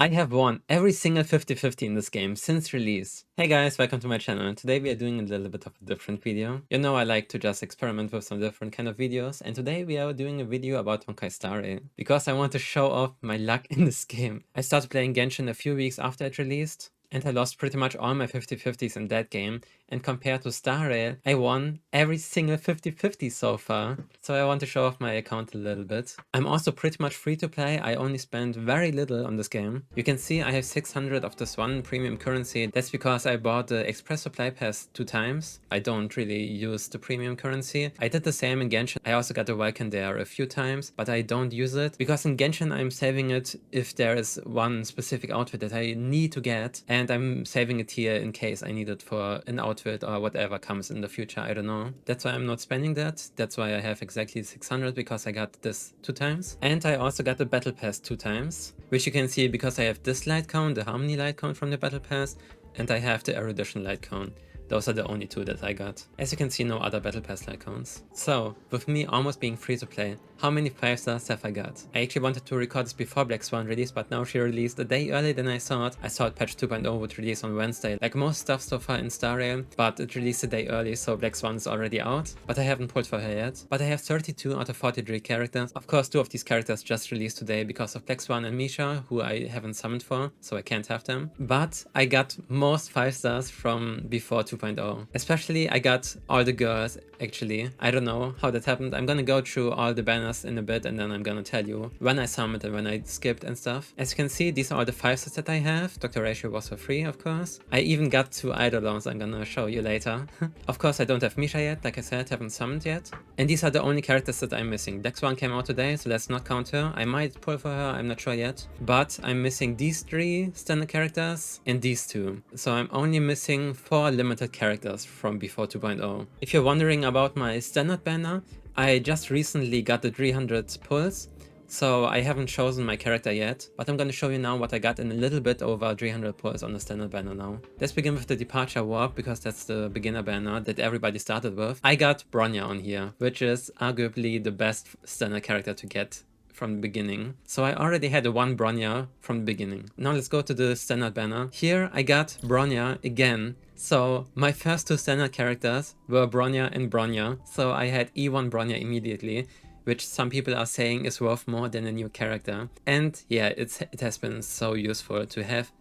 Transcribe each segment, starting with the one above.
I have won every single 50-50 in this game since release. Hey guys, welcome to my channel, and today we are doing a little bit of a different video. You know I like to just experiment with some different kind of videos, and today we are doing a video about Honkai Star Rail, because I want to show off my luck in this game. I started playing Genshin a few weeks after it released, and I lost pretty much all my 50-50s in that game, and compared to Star Rail, I won every single 50-50 so far. So I want to show off my account a little bit. I'm also pretty much free to play. I only spend very little on this game. You can see I have 600 of the Swan premium currency. That's because I bought the Express Supply Pass 2 times. I don't really use the premium currency. I did the same in Genshin. I also got the Vulcan there a few times, but I don't use it because in Genshin I'm saving it if there is one specific outfit that I need to get, and I'm saving it here in case I need it for an outfit or whatever comes in the future. I don't know. That's why I'm not spending that. That's why I have exactly 600, because I got this 2 times. And I also got the Battle Pass 2 times, which you can see because I have this light cone, the Harmony light cone from the Battle Pass, and I have the Erudition light cone. Those are the only 2 that I got. As you can see, no other Battle Pass light cones. So, with me almost being free to play, how many 5 stars have I got? I actually wanted to record this before Black Swan released, but now she released a day earlier than I thought. I thought patch 2.0 would release on Wednesday, like most stuff so far in Star Rail, but it released a day early, so Black Swan is already out. But I haven't pulled for her yet. But I have 32 out of 43 characters. Of course, 2 of these characters just released today because of Black Swan and Misha, who I haven't summoned for, so I can't have them. But I got most 5 stars from before 2.0. Especially I got all the girls, actually. I don't know how that happened. I'm gonna go through all the banners in a bit, and then I'm gonna tell you when I summoned and when I skipped and stuff. As you can see, these are all the 5 stars that I have. Dr. Ratio was for free, of course. I even got 2 Eidolons I'm gonna show you later. Of course, I don't have Misha yet, like I said, haven't summoned yet. And these are the only characters that I'm missing. Black Swan came out today, so let's not count her. I might pull for her, I'm not sure yet. But I'm missing these 3 standard characters and these 2. So I'm only missing 4 limited characters from before 2.0. If you're wondering about my standard banner, I just recently got the 300 pulls, so I haven't chosen my character yet, but I'm gonna show you now what I got in a little bit over 300 pulls on the standard banner now. Let's begin with the Departure Warp, because that's the beginner banner that everybody started with. I got Bronya on here, which is arguably the best standard character to get from the beginning. So I already had a 1 Bronya from the beginning. Now let's go to the standard banner. Here I got Bronya again. So my first 2 standard characters were Bronya and Bronya. So I had E1 Bronya immediately, which some people are saying is worth more than a new character. And yeah, it has been so useful to have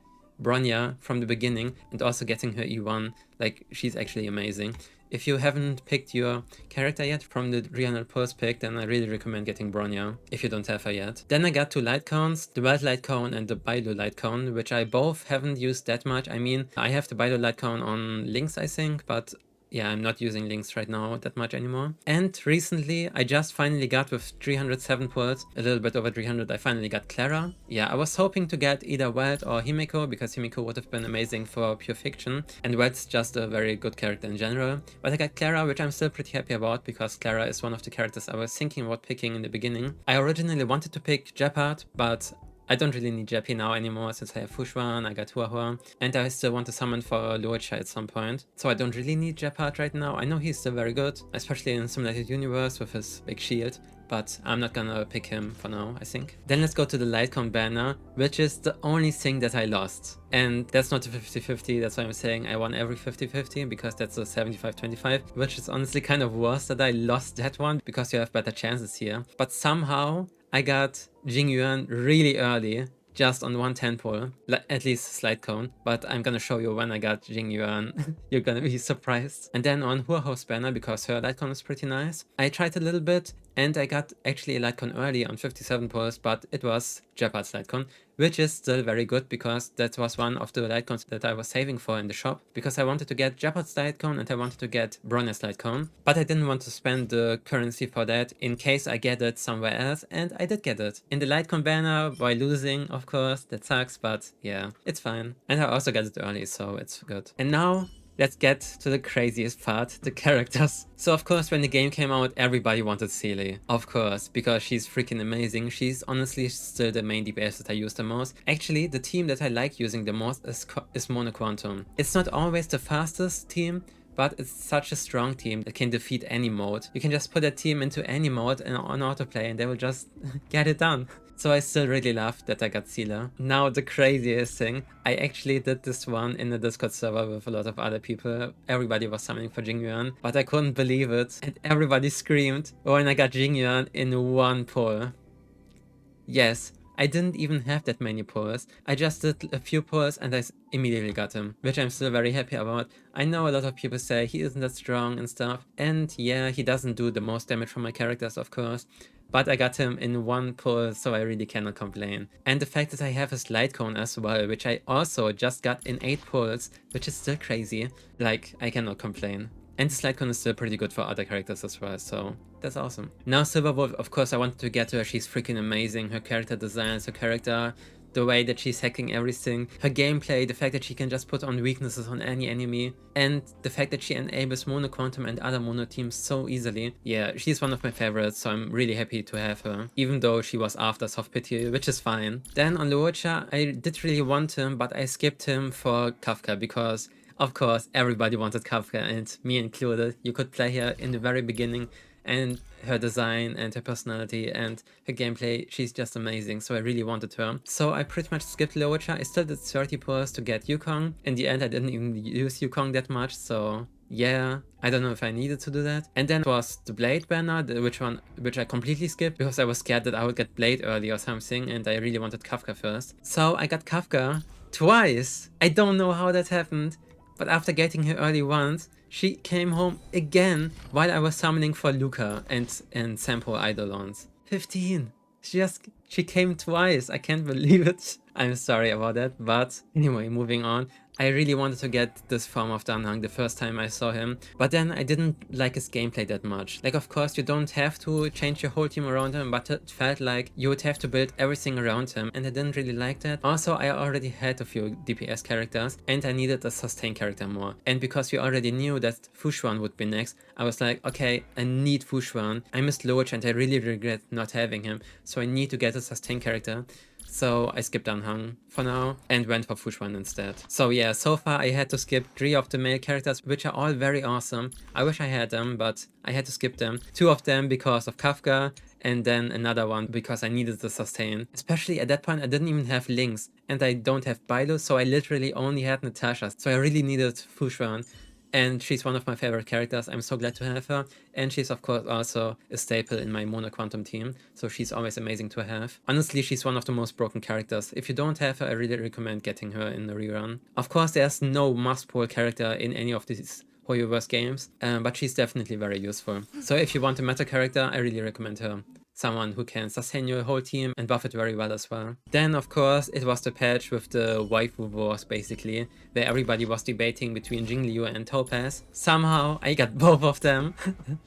Bronya from the beginning and also getting her E1. Like, she's actually amazing. If you haven't picked your character yet from the 300 pulse pick, then I really recommend getting Bronya, if you don't have her yet. Then I got 2 light cones, the Wild Light Cone and the Bailu Light Cone, which I both haven't used that much. I mean, I have the Bailu Light Cone on Lynx, I think, but yeah, I'm not using Lynx right now that much anymore. And recently, I just finally got, with 307 pulls, a little bit over 300, I finally got Clara. Yeah, I was hoping to get either Wild or Himiko, because Himiko would have been amazing for pure fiction, and Wild's just a very good character in general. But I got Clara, which I'm still pretty happy about, because Clara is one of the characters I was thinking about picking in the beginning. I originally wanted to pick Jeopard, but I don't really need Jeppy now anymore, since I have Xuan, I got Huo Huo, and I still want to summon for Luocha at some point. So I don't really need Jeppard right now. I know he's still very good, especially in Simulated Universe with his big shield, but I'm not gonna pick him for now, I think. Then let's go to the light cone banner, which is the only thing that I lost. And that's not a 50-50, that's why I'm saying I won every 50-50, because that's a 75-25, which is honestly kind of worse that I lost that one, because you have better chances here. But somehow I got Jing Yuan really early, just on 110 pull, at least slight cone, but I'm gonna show you when I got Jing Yuan. You're gonna be surprised. And then on Huo Huo's banner, because her light cone is pretty nice, I tried a little bit, and I got actually a light cone early on 57 pulls, but it was Jeopard's light cone, which is still very good, because that was one of the light cones that I was saving for in the shop, because I wanted to get Jeopard's light cone and I wanted to get Bronya's light cone, but I didn't want to spend the currency for that in case I get it somewhere else, and I did get it. In the light cone banner by losing, of course, that sucks, but yeah, it's fine. And I also got it early, so it's good. And now let's get to the craziest part, the characters. So of course, when the game came out, everybody wanted Seele. Of course, because she's freaking amazing. She's honestly still the main DPS that I use the most. Actually, the team that I like using the most is Mono Quantum. It's not always the fastest team, but it's such a strong team that can defeat any mode. You can just put that team into any mode and on autoplay and they will just get it done. So I still really love that I got Seele. Now the craziest thing, I actually did this one in the Discord server with a lot of other people. Everybody was summoning for Jing Yuan, but I couldn't believe it. And everybody screamed when I got Jing Yuan in one pull. Yes, I didn't even have that many pulls. I just did a few pulls and I immediately got him, which I'm still very happy about. I know a lot of people say he isn't that strong and stuff, and yeah, he doesn't do the most damage from my characters, of course, but I got him in one pull, so I really cannot complain. And the fact that I have his light cone as well, which I also just got in 8 pulls, which is still crazy, like, I cannot complain. And the slide con is still pretty good for other characters as well, so that's awesome. Now Silverwolf, of course I wanted to get to her, she's freaking amazing, her character designs, her character, the way that she's hacking everything, her gameplay, the fact that she can just put on weaknesses on any enemy, and the fact that she enables Mono Quantum and other Mono teams so easily. Yeah, she's one of my favorites, so I'm really happy to have her, even though she was after Soft Pity, which is fine. Then on Luocha, I did really want him, but I skipped him for Kafka because of course, everybody wanted Kafka, and me included. You could play her in the very beginning, and her design and her personality and her gameplay, she's just amazing, so I really wanted her. So I pretty much skipped Luocha. I still did 30 pulls to get Yukong. In the end, I didn't even use Yukong that much, so yeah, I don't know if I needed to do that. And then it was the Blade banner, which I completely skipped because I was scared that I would get Blade early or something, and I really wanted Kafka first. So I got Kafka twice. I don't know how that happened. But after getting her early once, she came home again while I was summoning for Luca and Sampo Eidolons. 15! She came twice, I can't believe it. I'm sorry about that, but anyway, moving on. I really wanted to get this form of Danhang the first time I saw him, but then I didn't like his gameplay that much. Like, of course, you don't have to change your whole team around him, but it felt like you would have to build everything around him, and I didn't really like that. Also, I already had a few DPS characters, and I needed a sustain character more. And because we already knew that Xuan would be next, I was like, okay, I need Xuan. I missed Luocha, and I really regret not having him, so I need to get a sustain character. So I skipped Danhang for now and went for Xuan instead. So yeah, so far I had to skip 3 of the male characters, which are all very awesome. I wish I had them, but I had to skip them. 2 of them because of Kafka, and then another one because I needed the sustain. Especially at that point I didn't even have Lynx, and I don't have Bailu, so I literally only had Natasha. So I really needed Xuan. And she's one of my favorite characters. I'm so glad to have her. And she's of course also a staple in my Mono Quantum team, so she's always amazing to have. Honestly, she's one of the most broken characters. If you don't have her, I really recommend getting her in the rerun. Of course, there's no must-pull character in any of these Huo Huo games, but she's definitely very useful. So if you want a meta character, I really recommend her. Someone who can sustain your whole team and buff it very well as well. Then of course it was the patch with the waifu wars basically, where everybody was debating between Jingliu and Topaz. Somehow I got both of them.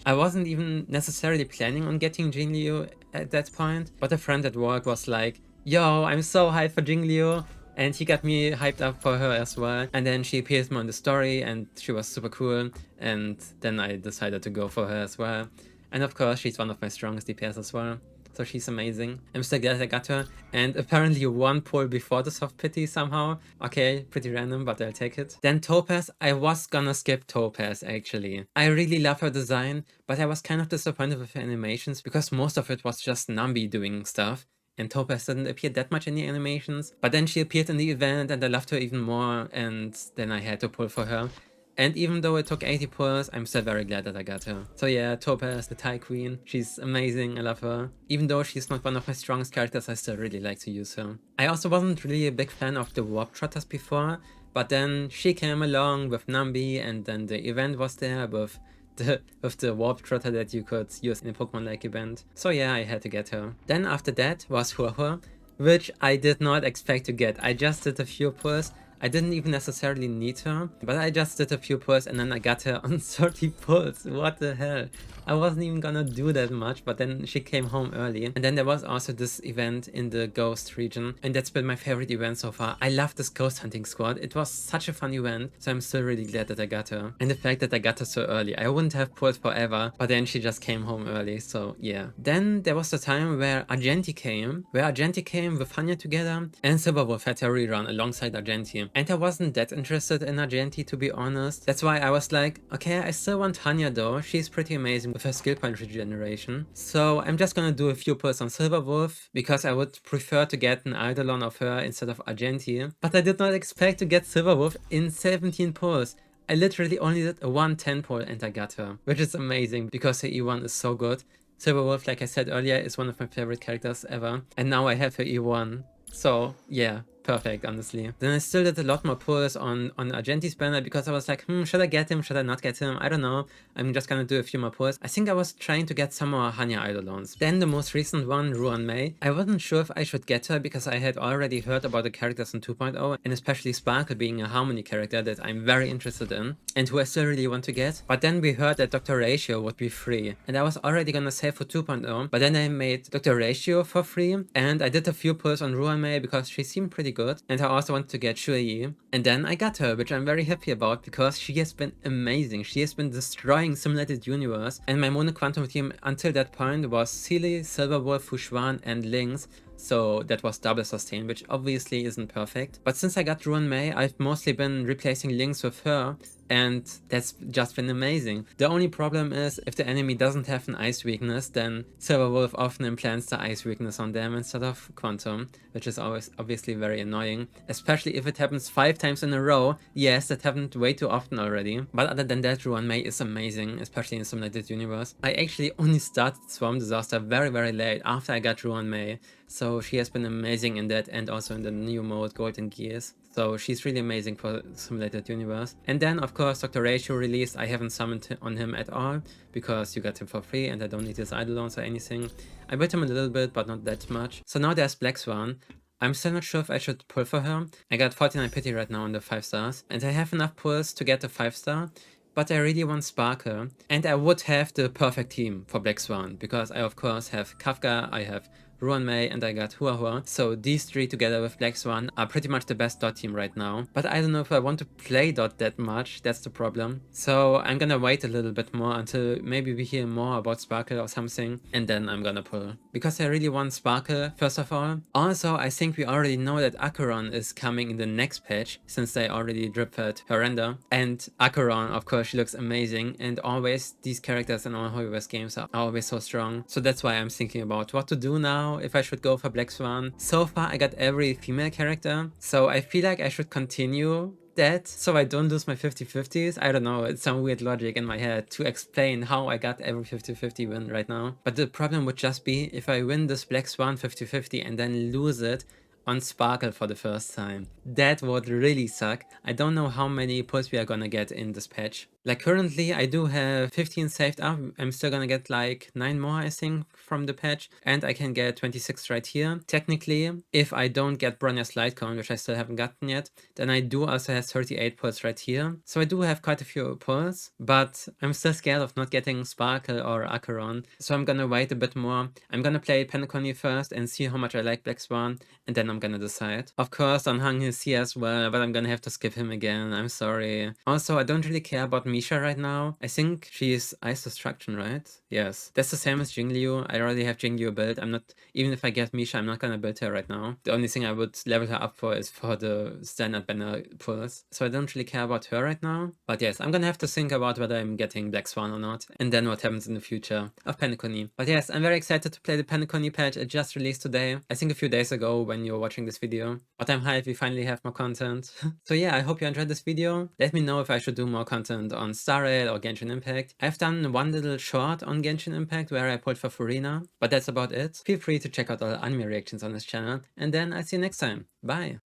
I wasn't even necessarily planning on getting Jingliu at that point, but a friend at work was like, yo, I'm so hyped for Jingliu. And he got me hyped up for her as well. And then she appears more in the story and she was super cool. And then I decided to go for her as well. And of course, she's one of my strongest DPS as well. So she's amazing. I'm so glad I got her. And apparently 1 pull before the Soft Pity somehow. Okay, pretty random, but I'll take it. Then Topaz. I was gonna skip Topaz actually. I really love her design, but I was kind of disappointed with her animations because most of it was just Nambi doing stuff. And Topaz didn't appear that much in the animations. But then she appeared in the event and I loved her even more, and then I had to pull for her. And even though it took 80 pulls, I'm still very glad that I got her. So yeah, Topaz, the Thai queen. She's amazing, I love her. Even though she's not one of my strongest characters, I still really like to use her. I also wasn't really a big fan of the Warp Trotters before, but then she came along with Nambi, and then the event was there with the Warp Trotter that you could use in a Pokemon-like event. So yeah, I had to get her. Then after that was Huo Huo, which I did not expect to get. I just did a few pulls. I didn't even necessarily need her, but I just did a few pulls and then I got her on 30 pulls. What the hell? I wasn't even gonna do that much, but then she came home early. And then there was also this event in the Ghost region, and that's been my favorite event so far. I love this ghost hunting squad. It was such a fun event, so I'm still really glad that I got her. And the fact that I got her so early. I wouldn't have pulled forever, but then she just came home early, so yeah. Then there was the time where Argenti came with Hanya together, and Silverwolf had her rerun alongside Argenti. and I wasn't that interested in Argenti, to be honest. That's why I was like, okay, I still want Hanya though, she's pretty amazing with her skill point regeneration. So I'm just gonna do a few pulls on Silverwolf, because I would prefer to get an Eidolon of her instead of Argenti. But I did not expect to get Silverwolf in 17 pulls. I literally only did a 110 pull and I got her, which is amazing because her E1 is so good. Silverwolf, like I said earlier, is one of my favorite characters ever, and now I have her E1. So yeah, perfect, honestly. Then I still did a lot more pulls on Argenti's banner because I was like, should I get him? Should I not get him? I don't know. I'm just gonna do a few more pulls. I think I was trying to get some more Hanya Eidolons. Then the most recent one, Ruan Mei. I wasn't sure if I should get her because I had already heard about the characters in 2.0, and especially Sparkle being a harmony character that I'm very interested in and who I still really want to get. But then we heard that Dr. Ratio would be free, and I was already gonna save for 2.0, but then I made Dr. Ratio for free, and I did a few pulls on Ruan Mei because she seemed pretty good, and I also wanted to get Shui, and then I got her, which I'm very happy about because she has been amazing. She has been destroying Simulated Universe, and my Mono Quantum team until that point was Seele, Silverwolf, Xuan, and Lynx. So that was double sustain, which obviously isn't perfect. But since I got Ruan Mei, I've mostly been replacing Lynx with her, and that's just been amazing. The only problem is if the enemy doesn't have an ice weakness, then Silverwolf often implants the ice weakness on them instead of Quantum, which is always obviously very annoying, especially if it happens 5 times in a row. Yes, that happened way too often already. But other than that, Ruan Mei is amazing, especially in Simulated Universe. I actually only started Swarm Disaster very late after I got Ruan Mei, so she has been amazing in that and also in the new mode, Golden Gears. So she's really amazing for Simulated Universe. And then of course Dr. Ratio released. I haven't summoned on him at all because you got him for free and I don't need his Eidolons or anything. I built him a little bit but not that much. So now there's Black Swan. I'm still not sure if I should pull for her. I got 49 pity right now on the 5 stars and I have enough pulls to get the 5 star. But I really want Sparkle, and I would have the perfect team for Black Swan, because I of course have Kafka, I have Ruan Mei, and I got Huo Huo. So these 3 together with Black Swan are pretty much the best dot team right now. But I don't know if I want to play dot that much, that's the problem. So I'm gonna wait a little bit more until maybe we hear more about Sparkle or something, and then I'm gonna pull. Because I really want Sparkle, first of all. Also, I think we already know that Acheron is coming in the next patch, since they already drip-fed her render. And Acheron, of course, she looks amazing, and always these characters in all Hoyoverse games are always so strong. So that's why I'm thinking about what to do now, if I should go for Black Swan. So far I got every female character, so I feel like I should continue that so I don't lose my 50-50s. I don't know, it's some weird logic in my head to explain how I got every 50-50 win right now. But the problem would just be if I win this Black Swan 50-50 and then lose it on Sparkle for the first time. That would really suck. I don't know how many pulls we are gonna get in this patch. Like currently I do have 15 saved up. I'm still gonna get like 9 more I think from the patch, and I can get 26 right here. Technically, if I don't get Bronya's Light Cone, which I still haven't gotten yet, then I do also have 38 pulls right here. So I do have quite a few pulls, but I'm still scared of not getting Sparkle or Acheron. So I'm gonna wait a bit more. I'm gonna play Penacony first and see how much I like Black Swan, and then I'm gonna decide. Of course, on Heng is here as well, but I'm gonna have to skip him again. I'm sorry. Also, I don't really care about Misha right now. I think she's Ice Destruction, right? Yes. That's the same as Jingliu. I already have Jingliu built. I'm not, even if I get Misha, I'm not gonna build her right now. The only thing I would level her up for is for the standard banner pulls. So I don't really care about her right now. But yes, I'm gonna have to think about whether I'm getting Black Swan or not, and then what happens in the future of Penacony. But yes, I'm very excited to play the Penacony patch. It just released today. I think a few days ago when you're watching this video. But I'm hyped, we finally have more content. So yeah, I hope you enjoyed this video. Let me know if I should do more content on Standart or Genshin Impact. I've done one little short on Genshin Impact where I pulled for Furina, but that's about it. Feel free to check out all anime reactions on this channel, and then I'll see you next time. Bye!